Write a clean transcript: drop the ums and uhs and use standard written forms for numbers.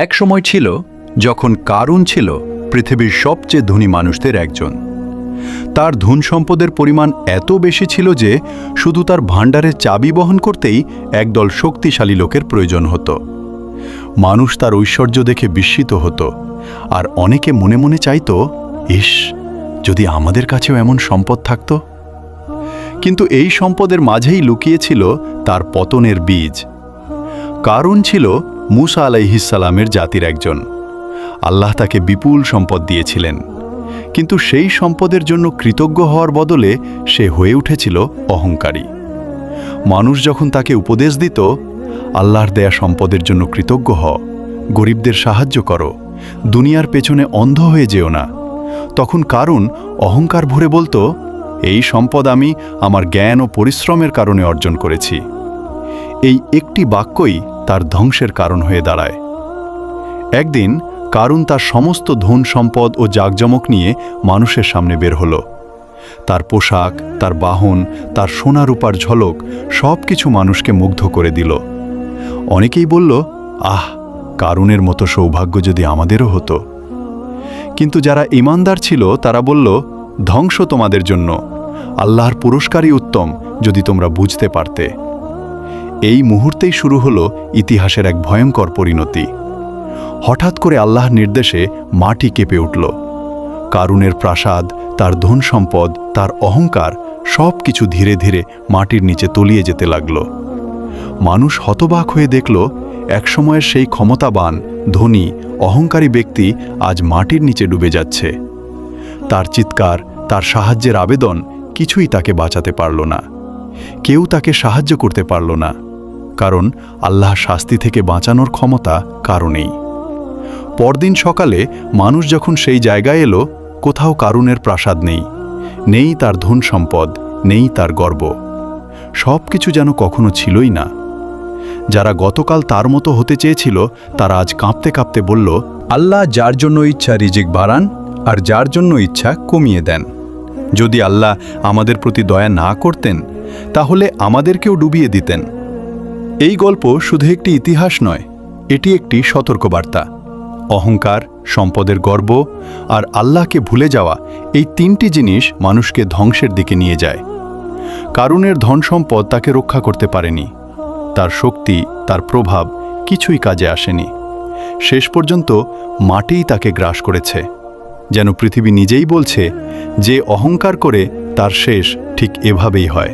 এক সময় ছিল যখন কারুন ছিল পৃথিবীর সবচেয়ে ধনী মানুষদের একজন। তার ধন সম্পদের পরিমাণ এত বেশি ছিল যে শুধু তার ভাণ্ডারের চাবি বহন করতেই একদল শক্তিশালী লোকের প্রয়োজন হতো। মানুষ তার ঐশ্বর্য দেখে বিস্মিত হতো, আর অনেকে মনে মনে চাইত, ইস, যদি আমাদের কাছেও এমন সম্পদ থাকত। কিন্তু এই সম্পদের মাঝেই লুকিয়েছিল তার পতনের বীজ। কারুন ছিল মূসা আলাইহিসসালামের জাতির একজন। আল্লাহ তাকে বিপুল সম্পদ দিয়েছিলেন, কিন্তু সেই সম্পদের জন্য কৃতজ্ঞ হওয়ার বদলে সে হয়ে উঠেছিল অহংকারী। মানুষ যখন তাকে উপদেশ দিত, আল্লাহর দেয়া সম্পদের জন্য কৃতজ্ঞ হও, গরিবদের সাহায্য করো, দুনিয়ার পেছনে অন্ধ হয়ে যেও না, তখন কারুন অহংকার ভরে বলতো, এই সম্পদ আমি আমার জ্ঞান ও পরিশ্রমের কারণে অর্জন করেছি। এই একটি বাক্যই তার ধ্বংসের কারণ হয়ে দাঁড়ায়। একদিন কারুন তার সমস্ত ধন সম্পদ ও জাঁকজমক নিয়ে মানুষের সামনে বের হলো। তার পোশাক, তার বাহন, তার সোনা রূপার ঝলক সব কিছু মানুষকে মুগ্ধ করে দিল। অনেকেই বলল, আহ, কারুনের মতো সৌভাগ্য যদি আমাদেরও হতো। কিন্তু যারা ঈমানদার ছিল তারা বলল, ধ্বংস তোমাদের জন্য, আল্লাহর পুরস্কারই উত্তম যদি তোমরা বুঝতে পারতে। এই মুহূর্তেই শুরু হলো ইতিহাসের এক ভয়ঙ্কর পরিণতি। হঠাৎ করে আল্লাহর নির্দেশে মাটি কেঁপে উঠল। কারুনের প্রাসাদ, তার ধন সম্পদ, তার অহংকার সব কিছু ধীরে ধীরে মাটির নিচে তলিয়ে যেতে লাগল। মানুষ হতবাক হয়ে দেখল, একসময়ের সেই ক্ষমতাবান, ধনী, অহংকারী ব্যক্তি আজ মাটির নিচে ডুবে যাচ্ছে। তার চিৎকার, তার সাহায্যের আবেদন কিছুই তাকে বাঁচাতে পারল না। কেউ তাকে সাহায্য করতে পারল না, কারণ আল্লাহ শাস্তি থেকে বাঁচানোর ক্ষমতা কারো নেই। পরদিন সকালে মানুষ যখন সেই জায়গায় এলো, কোথাও কারুনের প্রাসাদ নেই, নেই তার ধন সম্পদ, নেই তার গর্ব। সব কিছু যেন কখনো ছিলই না। যারা গতকাল তার মতো হতে চেয়েছিল তারা আজ কাঁপতে কাঁপতে বলল, আল্লাহ যার জন্য ইচ্ছা রিজিক বাড়ান আর যার জন্য ইচ্ছা কমিয়ে দেন। যদি আল্লাহ আমাদের প্রতি দয়া না করতেন তাহলে আমাদেরকেও ডুবিয়ে দিতেন। এই গল্প শুধু একটি ইতিহাস নয়, এটি একটি সতর্কবার্তা। অহংকার, সম্পদের গর্ব আর আল্লাহকে ভুলে যাওয়া, এই তিনটি জিনিস মানুষকে ধ্বংসের দিকে নিয়ে যায়। কারুনের ধন সম্পদ তাকে রক্ষা করতে পারেনি। তার শক্তি, তার প্রভাব কিছুই কাজে আসেনি। শেষ পর্যন্ত মাটিই তাকে গ্রাস করেছে। যেন পৃথিবী নিজেই বলছে, যে অহংকার করে তার শেষ ঠিক এভাবেই হয়।